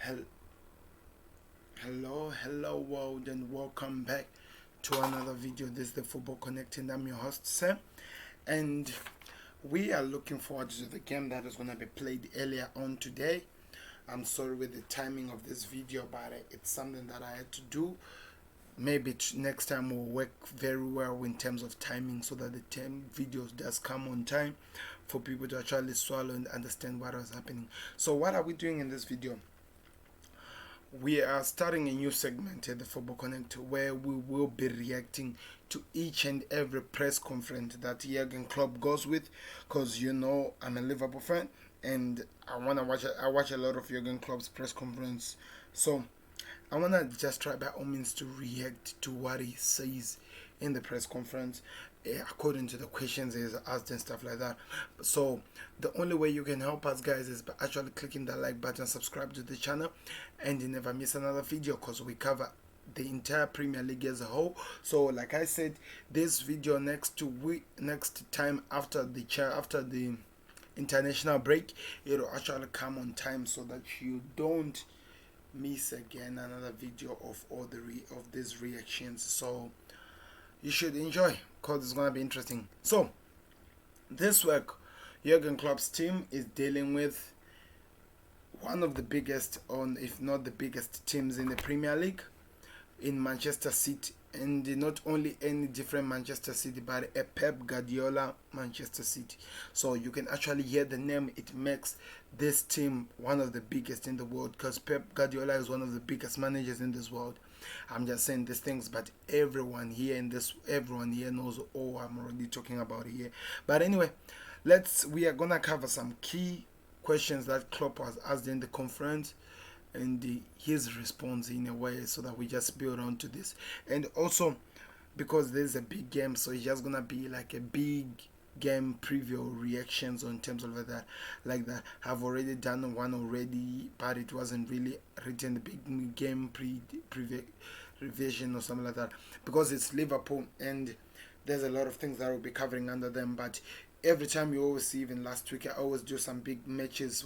Hel- hello world, and welcome back to another video. This is the Football Connecting. I'm your host Sam, and we are looking forward to the game that is going to be played earlier on today. I'm sorry with the timing of this video, but it's something that I had to do. Maybe next time will work very well in terms of timing, so that the 10 videos does come on time for people to actually swallow and understand what was happening. So what are we doing in this video? We are starting a new segment at the Football Connect where we will be reacting to each and every press conference that Jürgen Klopp goes with, because I'm a Liverpool fan and I watch a lot of Jürgen Klopp's press conference. So I wanna just try by all means to react to what he says in the press conference, according to the questions he's asked and stuff like that. So the only way you can help us, guys, is by actually clicking that like button, subscribe to the channel, and you never miss another video, because we cover the entire Premier League as a whole. So like I said, this video next time after the international break, it'll actually come on time so that you don't miss again another video of all of these reactions. So you should enjoy, because it's gonna be interesting. So this week, Jürgen Klopp's team is dealing with one of the biggest, if not the biggest, teams in the Premier League, in Manchester City, and not only any different Manchester City, but a Pep Guardiola Manchester City. So you can actually hear the name. It makes this team one of the biggest in the world, because Pep Guardiola is one of the biggest managers in this world. I'm just saying these things, but everyone here knows all I'm already talking about here. But anyway, we are gonna cover some key questions that Klopp was asked in the conference, and his response in a way, so that we just build on to this. And also, because there's a big game, so it's just gonna be like a big game preview reactions on terms of that. I've already done one already, but it wasn't really written the big game preview revision or something like that, because it's Liverpool and there's a lot of things that we'll be covering under them. But every time you always see, even last week, I always do some big matches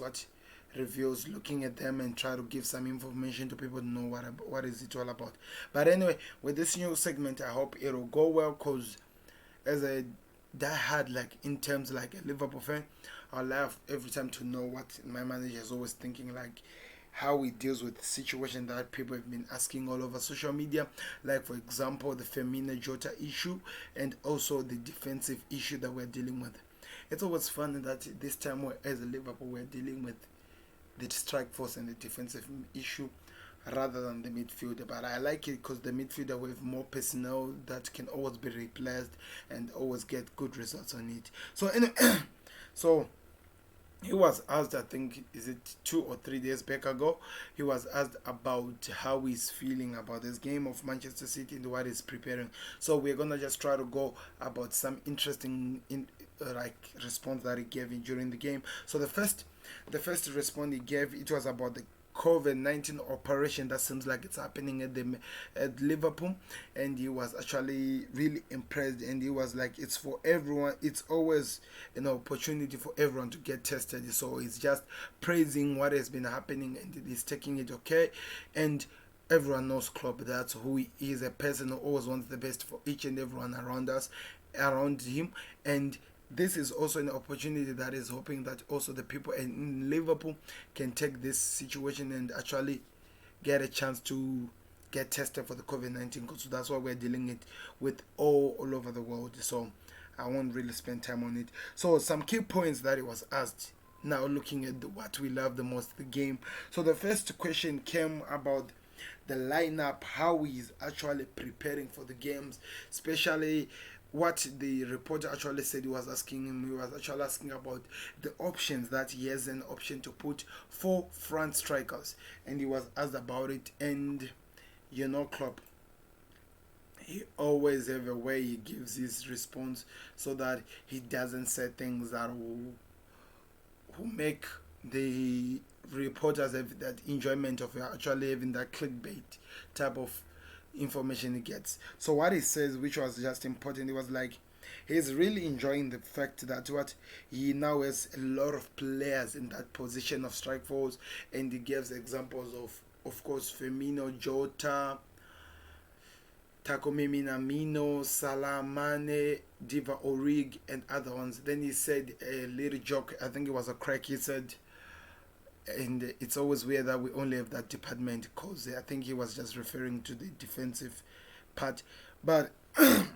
reviews, looking at them and try to give some information to people to know what is it all about. But anyway, with this new segment, I hope it'll go well, because as a diehard, in terms like a Liverpool fan, I love every time to know what my manager is always thinking, how he deals with the situation that people have been asking all over social media, for example the Firmino Jota issue, and also the defensive issue that we're dealing with. It's always funny that this time, as a Liverpool, we're dealing with the strike force and the defensive issue rather than the midfielder. But I like it, because the midfielder with more personnel that can always be replaced and always get good results on it. So anyway, so he was asked, I think, is it 2 or 3 days back ago, he was asked about how he's feeling about this game of Manchester City and what he's preparing. So we're gonna just try to go about some interesting response that he gave during the game. So the first response he gave, it was about the COVID-19 operation that seems like it's happening at Liverpool, and he was actually really impressed, and he was like, it's for everyone, it's always an opportunity for everyone to get tested. So he's just praising what has been happening, and he's taking it okay. And everyone knows Klopp, that's who he is, a person who always wants the best for each and everyone around him. And this is also an opportunity that is hoping that also the people in Liverpool can take this situation and actually get a chance to get tested for the COVID-19, because that's why we're dealing it with all over the world. So I won't really spend time on it. So some key points that he was asked. Now looking at what we love the most, the game. So the first question came about the lineup, how he's actually preparing for the games, especially what the reporter actually said. He was asking about the options, that he has an option to put 4 front strikers, and he was asked about it. And Klopp, he always have a way he gives his response, so that he doesn't say things that will make the reporters have that enjoyment of actually having that clickbait type of information he gets. So what he says, which was just important, it was like, he's really enjoying the fact that what he now has a lot of players in that position of strike force, and he gives examples of course, Firmino, Jota, Takumi Minamino, Salah, Mane, Diva Origi, and other ones. Then he said a little joke, I think it was a crack, he said, and it's always weird that we only have that department, because I think he was just referring to the defensive part. But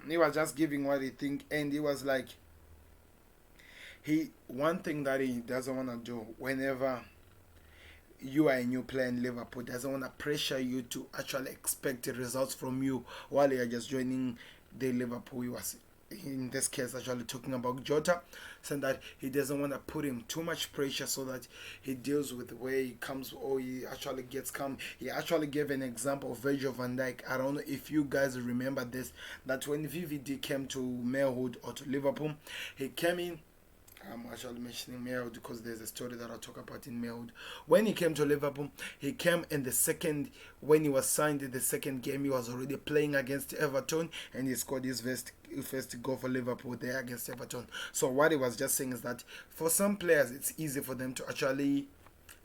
he was just giving what he think, and he was like, one thing that he doesn't want to do whenever you are a new player in Liverpool, doesn't want to pressure you to actually expect results from you while you are just joining the Liverpool. He was, in this case, actually talking about Jota, saying that he doesn't want to put him too much pressure so that he deals with the way he comes, or he actually gets calm. He actually gave an example of Virgil van Dijk. I don't know if you guys remember this, that when VVD came to Melwood or to Liverpool, he came in. I'm actually mentioning Melwood because there's a story that I'll talk about in Melwood. When he came to Liverpool, he came in the second, when he was signed in the second game, he was already playing against Everton, and he scored his first goal for Liverpool there against Everton. So what he was just saying is that for some players, it's easy for them to actually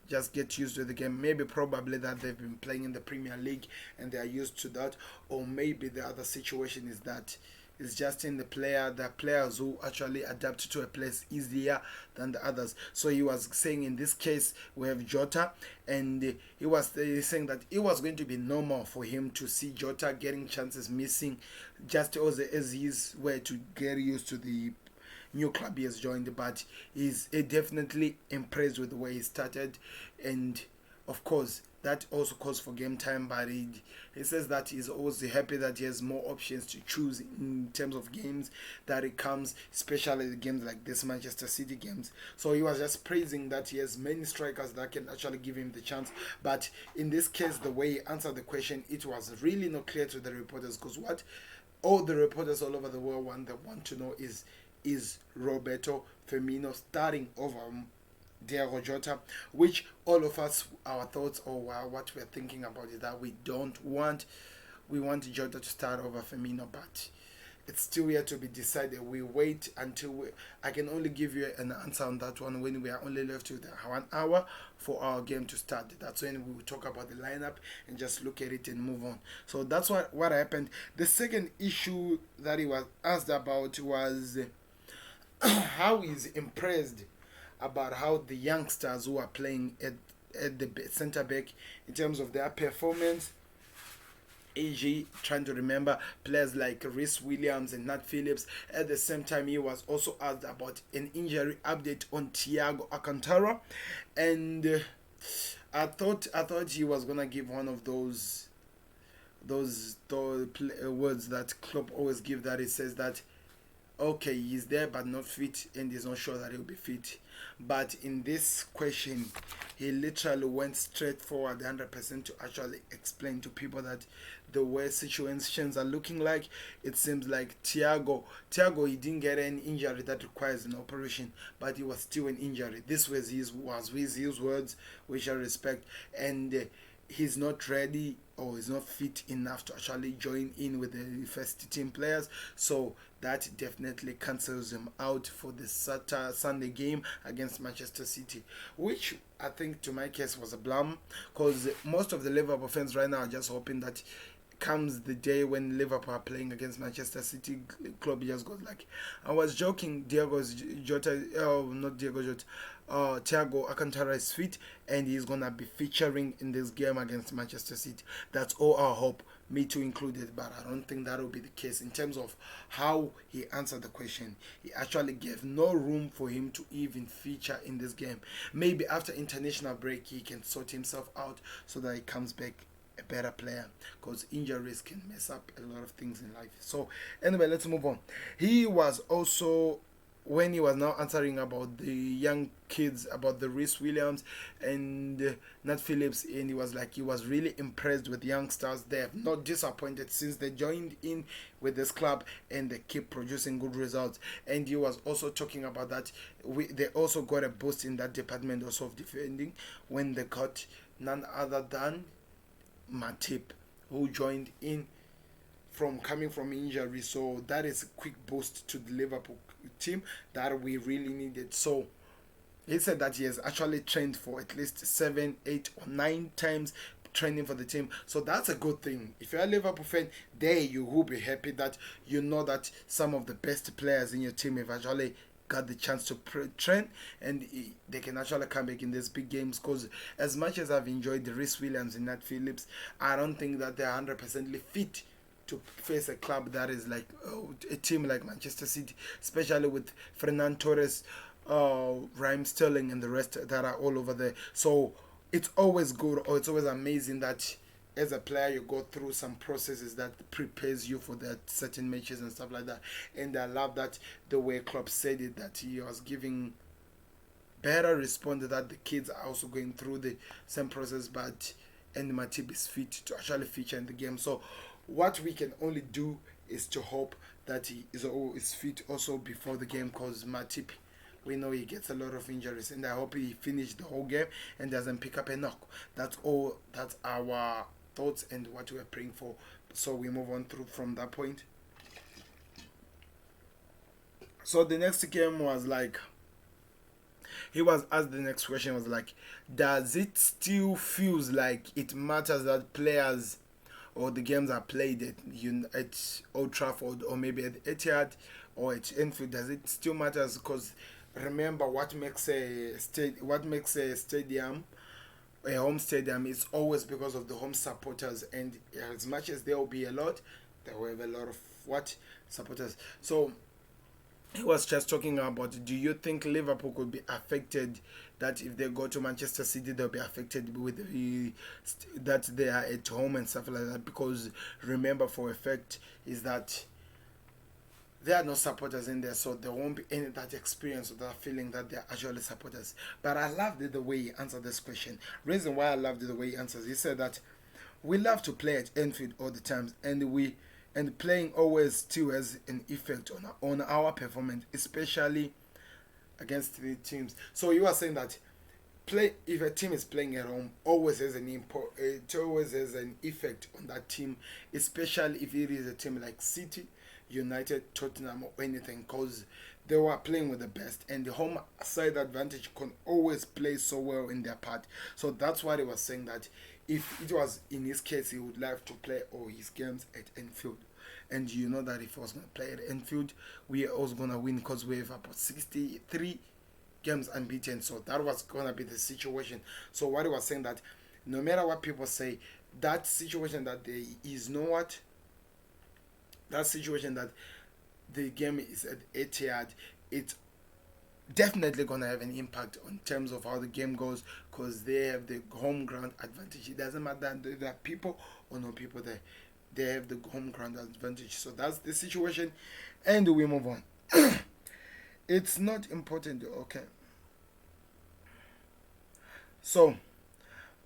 just get used to the game. Maybe probably that they've been playing in the Premier League and they are used to that, or maybe the other situation is that it's just in the players who actually adapt to a place easier than the others. So he was saying in this case we have Jota, and he was saying that it was going to be normal for him to see Jota getting chances missing, just as he's way to get used to the new club he has joined. But he's definitely impressed with the way he started, and of course that also calls for game time. But he says that he's always happy that he has more options to choose in terms of games that it comes, especially the games like this Manchester City games. So he was just praising that he has many strikers that can actually give him the chance. But in this case, the way he answered the question, it was really not clear to the reporters, because what all the reporters all over the world want to know is Roberto Firmino starting over Thiago Jota, which all of us, our thoughts or what we're thinking about is that we want Jota to start over Firmino, but it's still yet to be decided. We wait until I can only give you an answer on that one when we are only left with 1 hour for our game to start. That's when we will talk about the lineup and just look at it and move on. So that's what happened. The second issue that he was asked about was how he's impressed about how the youngsters who are playing at the centre back in terms of their performance. AG trying to remember players like Rhys Williams and Nat Phillips. At the same time, he was also asked about an injury update on Thiago Alcantara, and I thought he was gonna give one of those words that Klopp always give, that it says that okay, he's there but not fit, and he's not sure that he'll be fit. But in this question, he literally went straight forward 100% to actually explain to people that the way situations are looking like, it seems like Thiago, he didn't get any injury that requires an operation, but he was still an injury. This was his words, which I respect, and he's not ready or he's not fit enough to actually join in with the first team players. So that definitely cancels him out for the Sunday game against Manchester City, which I think to my case was a blame, because most of the Liverpool fans right now are just hoping that comes the day when Liverpool are playing against Manchester City, Klopp just goes like, I was joking, Thiago Alcantara is fit and he's gonna be featuring in this game against Manchester City. That's all our hope, me too included, but I don't think that will be the case. In terms of how he answered the question, he actually gave no room for him to even feature in this game. Maybe after international break he can sort himself out so that he comes back a better player, because injuries can mess up a lot of things in life. So anyway, let's move on. He was also, when he was now answering about the young kids, about the Rhys Williams and Nat Phillips, and he was like, he was really impressed with youngsters. They have not disappointed since they joined in with this club, and they keep producing good results. And he was also talking about that they also got a boost in that department also of defending when they got none other than Matip, who joined in from coming from injury. So that is a quick boost to the Liverpool team that we really needed. So he said that he has actually trained for at least 7, 8, or 9 times training for the team. So that's a good thing. If you're a Liverpool fan, there you will be happy that you know that some of the best players in your team have actually got the chance to train, and they can actually come back in these big games. Because as much as I've enjoyed the Reece Williams and Nat Phillips, I don't think that they're 100% fit to face a club that is like a team like Manchester City, especially with Fernando Torres, Raheem Sterling, and the rest that are all over there. So it's always good, or it's always amazing that as a player you go through some processes that prepares you for that certain matches and stuff like that. And I love that the way Klopp said it, that he was giving better response that the kids are also going through the same process, but and Matip is fit to actually feature in the game. So what we can only do is to hope that he is fit also before the game, because Matip, we know he gets a lot of injuries, and I hope he finishes the whole game and doesn't pick up a knock. That's all. That's our thoughts and what we're praying for. So we move on through from that point. So the next game was like, he was asked, the next question was like, does it still feels like it matters that players or the games are played at Old Trafford or maybe at Etihad or at Enfield? Does it still matters? Because remember, what makes a stadium a home stadium is always because of the home supporters, and as much as there will be a lot, there will have a lot of what supporters. So he was just talking about, do you think Liverpool could be affected, that if they go to Manchester City they'll be affected with that they are at home and stuff like that? Because remember, for a fact is that there are no supporters in there, so there won't be any that experience or that feeling that they're actually supporters. But I loved the way he answered this question. Reason why I loved the way he answers, he said that we love to play at Enfield all the time, and playing always still has an effect on our performance, especially against the teams. So you are saying that if a team is playing at home, always has it always has an effect on that team, especially if it is a team like City, United, Tottenham, or anything, because they were playing with the best, and the home side advantage can always play so well in their part. So that's why he was saying that if it was in his case, he would like to play all his games at Enfield. And you know that if he was going to play at Enfield, we are also going to win, because we have about 63 games unbeaten. So that was going to be the situation. So what he was saying, that no matter what people say, that situation that there is no what, that situation that the game is at Etihad, it's definitely going to have an impact on terms of how the game goes, because they have the home ground advantage. It doesn't matter if there are people or no people there. They have the home ground advantage. So that's the situation, and we move on. It's not important. Okay. So,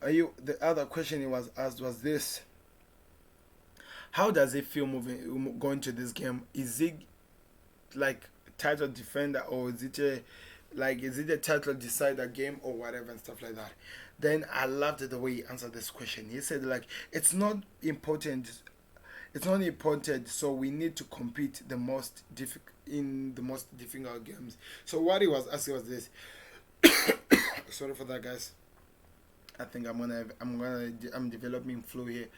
the other question he was asked was this: how does it feel going to this game? Is it like title defender, or is it a title decider game or whatever and stuff like that? Then I loved the way he answered this question. He said like, it's not important. It's not important. So we need to compete in the most difficult games. So what he was asking was this. Sorry for that, guys. I think I'm developing flu here.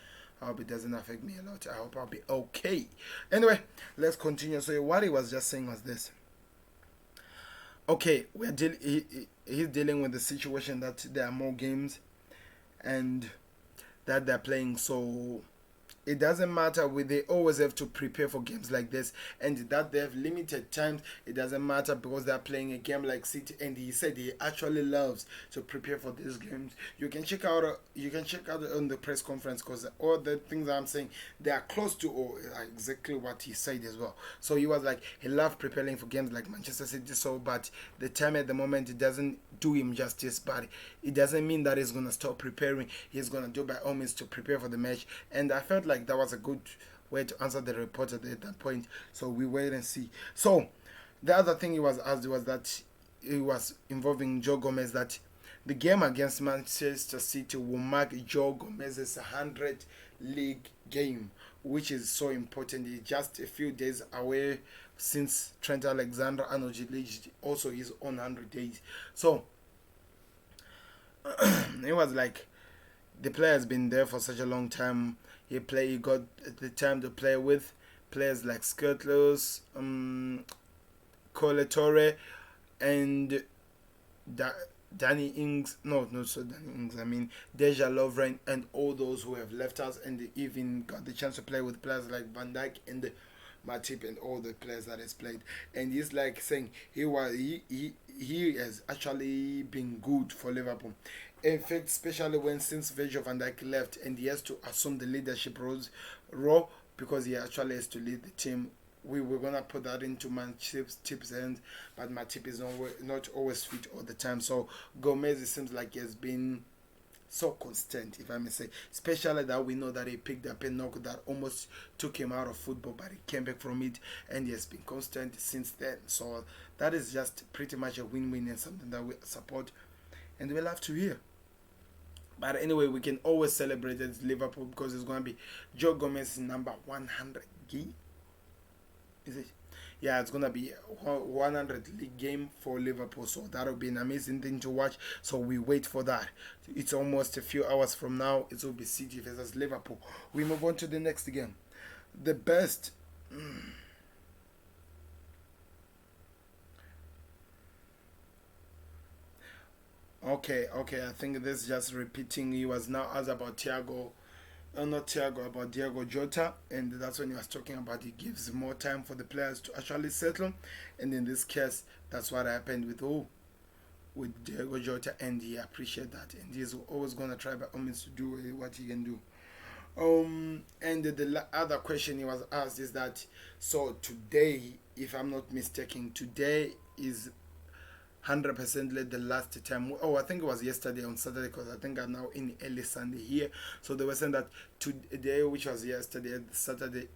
I hope it doesn't affect me a lot. I hope I'll be okay. Anyway, let's continue. So what he was just saying was this. Okay, he's dealing with the situation that there are more games and that they're playing. So it doesn't matter, they always have to prepare for games like this, and that they have limited times. It doesn't matter, because they're playing a game like City, and he said he actually loves to prepare for these games. You can check out on the press conference, because all the things I'm saying, they are close to exactly what he said as well. So he was like, he loved preparing for games like Manchester City. So but the time at the moment, it doesn't do him justice, but it doesn't mean that he's gonna stop preparing. He's gonna do by all means to prepare for the match, and I felt like that was a good way to answer the reporter at that point. So we wait and see. So the other thing he was asked was that it was involving Joe Gomez, that The game against Manchester City will mark Joe Gomez's 100th league game, which is so important. It's just a few days away since Trent Alexander-Arnold reached also his own 100 days. So it was like the player has been there for such a long time. He got the time to play with players like Skirtlos, Coletore, and Danny Ings. No, not so Danny Ings. I mean Deja Lovren and all those who have left us, and they even got the chance to play with players like Van Dijk and Matip and all the players that has played. And he's like saying he has actually been good for Liverpool. In fact, especially when since Virgil van Dijk left and he has to assume the leadership role because he actually has to lead the team. We were gonna put that into Matip's hands, but Matip is not always fit all the time. So Gomez, it seems like he has been so constant, if I may say. Especially that we know that he picked up a knock that almost took him out of football, but he came back from it and he has been constant since then. So that is just pretty much a win-win and something that we support and we love to hear. But anyway, we can always celebrate as Liverpool because it's going to be Joe Gomez's number 100 game. Is it? Yeah, it's going to be 100 league game for Liverpool. So that'll be an amazing thing to watch. So we wait for that. It's almost a few hours from now. It will be City versus Liverpool. We move on to the next game. The best. Okay. I think this is just repeating. He was now asked about Thiago, not Thiago, about Diego Jota, and that's when he was talking about he gives more time for the players to actually settle. And in this case, that's what happened with Diego Jota, and he appreciate that, and he's always gonna try by all means to do what he can do. And the other question he was asked is that so today, if I'm not mistaken, today is 100% late the last time. Oh, I think it was yesterday on Saturday because I think I'm now in early Sunday here. So they were saying that today, which was yesterday, Saturday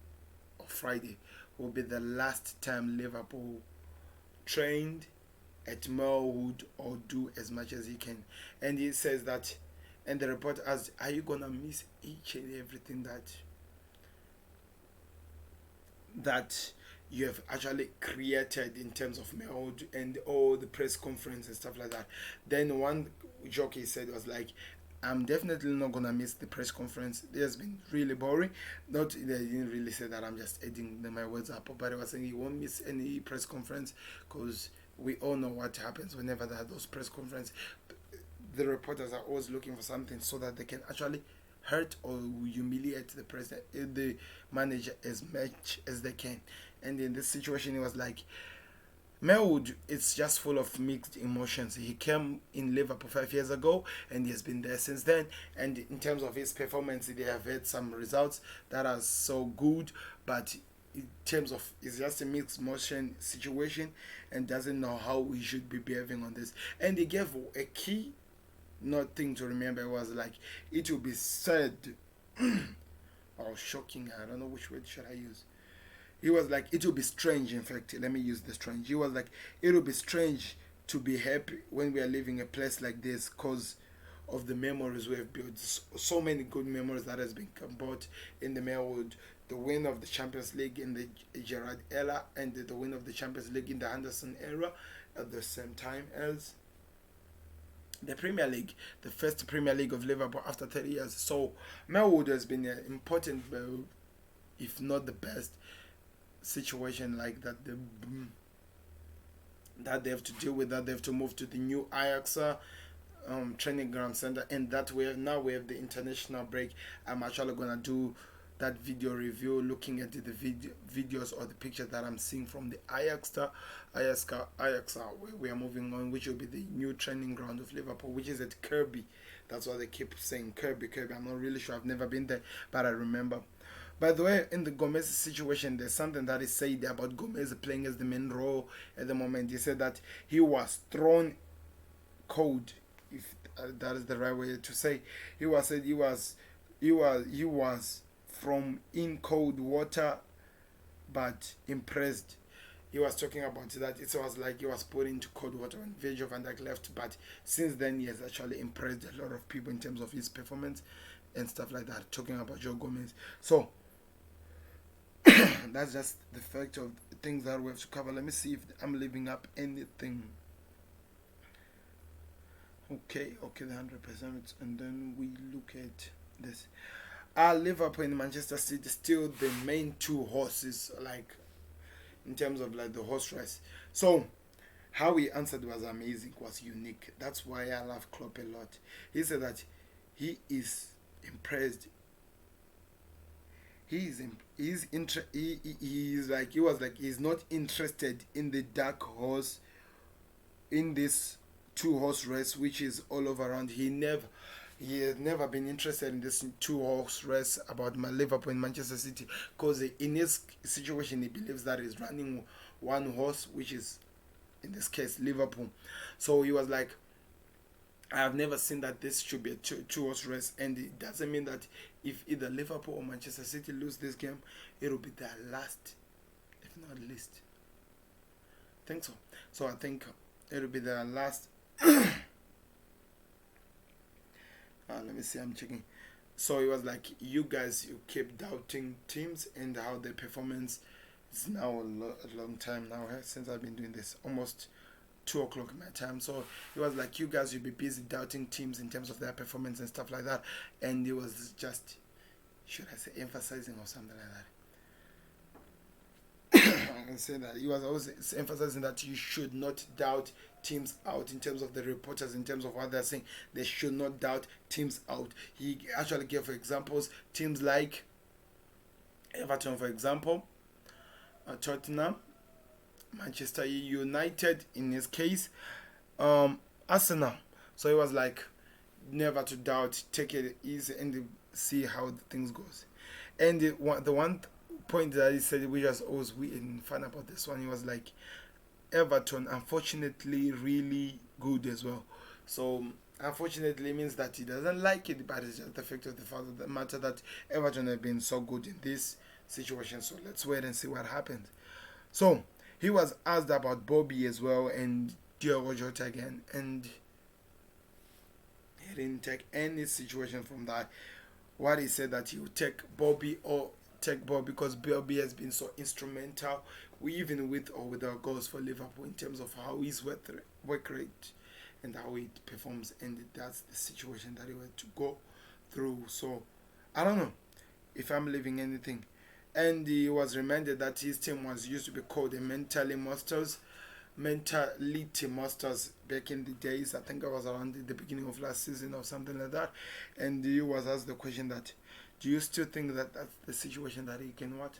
or Friday, will be the last time Liverpool trained at Melwood or do as much as he can. And he says that, and the report asked, are you gonna miss each and everything that you have actually created in terms of Melwood and all the press conference and stuff like that? Then one jockey said was like, I'm definitely not gonna miss the press conference. It has been really boring. Not they didn't really say that. I'm just adding my words up. But I was saying he won't miss any press conference because we all know what happens whenever they have those press conference. The reporters are always looking for something so that they can actually hurt or humiliate the president, the manager as much as they can. And in this situation, it was like Melwood is just full of mixed emotions. He came in Liverpool 5 years ago and he has been there since then. And in terms of his performance, they have had some results that are so good, but in terms of it's just a mixed motion situation and doesn't know how he should be behaving on this. And he gave a key not thing to remember. It was like it will be said or shocking. I don't know which word should I use. He was like, it will be strange. In fact, let me use the strange. He was like, it will be strange to be happy when we are living a place like this because of the memories we have built. So many good memories that has been bought in the Melwood. The win of the Champions League in the Gerrard era and the win of the Champions League in the Anderson era at the same time as the Premier League, the first Premier League of Liverpool after 30 years. So Melwood has been an important, if not the best, situation like that that they have to deal with, that they have to move to the new Ajax training ground center, and that we have now we have the international break. I'm actually gonna do that video review looking at the videos or the pictures that I'm seeing from the Ajax where we are moving on, which will be the new training ground of Liverpool, which is at Kirby. That's what they keep saying, Kirby. I'm not really sure, I've never been there, but I remember. By the way, in the Gomez situation, there's something that is said about Gomez playing as the main role at the moment. He said that he was thrown cold, if that is the right way to say. He was from in cold water, but impressed. he was talking about that it was like he was put into cold water when Virgil van Dijk left, but since then he has actually impressed a lot of people in terms of his performance and stuff like that, talking about Joe Gomez. So that's just the fact of things that we have to cover. Let me see if I'm leaving up anything. Okay, the 100%, and then we look at this. Liverpool and Manchester City still the main two horses, like in terms of like the horse race. So how he answered was amazing, was unique. That's why I love Klopp a lot. He said that he is impressed. He was like he's not interested in the dark horse in this two horse race, which is all over around. He has never been interested in this two horse race about my Liverpool and Manchester City, because in his situation he believes that he's running one horse, which is in this case Liverpool. So he was like, I have never seen that this should be a two horse race, and it doesn't mean that if either Liverpool or Manchester City lose this game, it will be their last, if not least. I think so. So I think it will be their last. Let me see, I'm checking. So it was like, you guys, you keep doubting teams and how their performance is now a long time now since I've been doing this, almost 2 o'clock my time. So it was like, you guys, you'll be busy doubting teams in terms of their performance and stuff like that, and it was just, should I say, emphasizing or something like that. I can say that he was always emphasizing that you should not doubt teams out in terms of the reporters, in terms of what they're saying. They should not doubt teams out. He actually gave examples, teams like Everton, for example, Tottenham, Manchester United in his case, Arsenal. So he was like, never to doubt, take it easy and see how the things goes. And the one point that he said, which was always weird and fun about this one, he was like, Everton unfortunately really good as well. So unfortunately means that he doesn't like it, but it's just the fact of the matter that Everton have been so good in this situation. So let's wait and see what happens. So he was asked about Bobby as well and Thiago Jota again, and he didn't take any situation from that. What he said, that he would take Bobby because Bobby has been so instrumental, even with or without goals for Liverpool, in terms of how his work rate and how he performs, and that's the situation that he had to go through. So I don't know if I'm leaving anything. And he was reminded that his team was used to be called the mentality monsters back in the days. I think it was around the beginning of last season or something like that. And he was asked the question that, do you still think that that's the situation that he can what?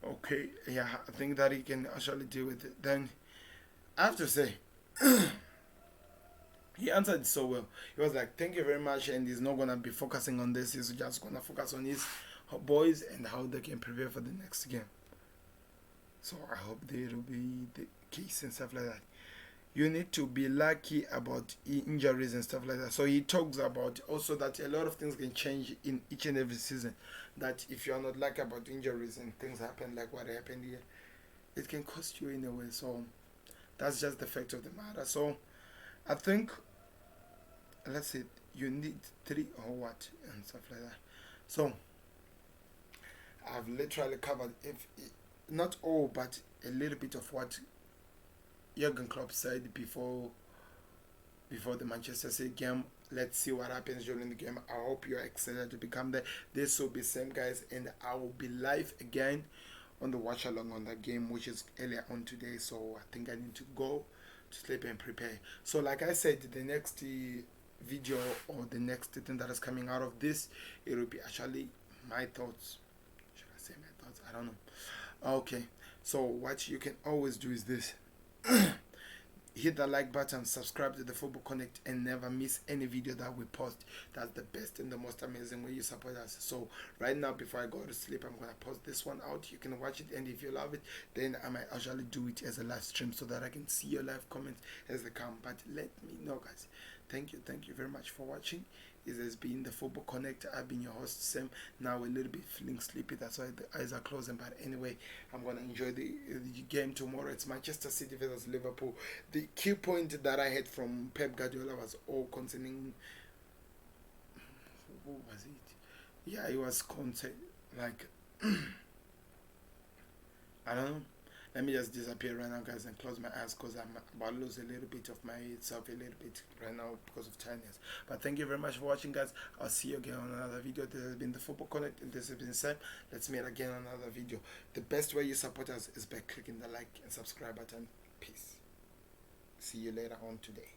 Okay, yeah, I think that he can actually deal with it. Then I have to say, he answered so well. He was like, thank you very much, and he's not going to be focusing on this. He's just going to focus on his boys and how they can prepare for the next game. So I hope there will be the case and stuff like that. You need to be lucky about injuries and stuff like that. So he talks about also that a lot of things can change in each and every season. That if you are not lucky about injuries and things happen like what happened here, it can cost you in a way. So that's just the fact of the matter. So I think, let's say, you need 3 or what and stuff like that. So I've literally covered, if not all, but a little bit of what Jürgen Klopp said before the Manchester City game. Let's see what happens during the game. I hope you're excited to become there. This will be same guys, and I will be live again on the watch along on that game, which is earlier on today. So I think I need to go to sleep and prepare. So like I said, the next video or the next thing that is coming out of this, it will be actually my thoughts. Should I say my thoughts? I don't know. Okay, so what you can always do is this. Hit the like button, subscribe to the Football Connect, and never miss any video that we post. That's the best and the most amazing way you support us. So right now, before I go to sleep, I'm gonna post this one out. You can watch it, and if you love it, then I might actually do it as a live stream so that I can see your live comments as they come. But let me know, guys. thank you very much for watching. It has been the Football Connect. I've been your host Sam. Now a little bit feeling sleepy, that's why the eyes are closing. But anyway, I'm gonna enjoy the game tomorrow. It's Manchester City versus Liverpool. The key point that I had from Pep Guardiola was all concerning. What was it? Yeah, it was content like I don't know. Let me just disappear right now, guys, and close my eyes because I'm about to lose a little bit of myself a little bit right now because of tiredness. But thank you very much for watching, guys. I'll see you again on another video. This has been the Football Connect, and this has been Sam. Let's meet again on another video. The best way you support us is by clicking the like and subscribe button. Peace. See you later on today.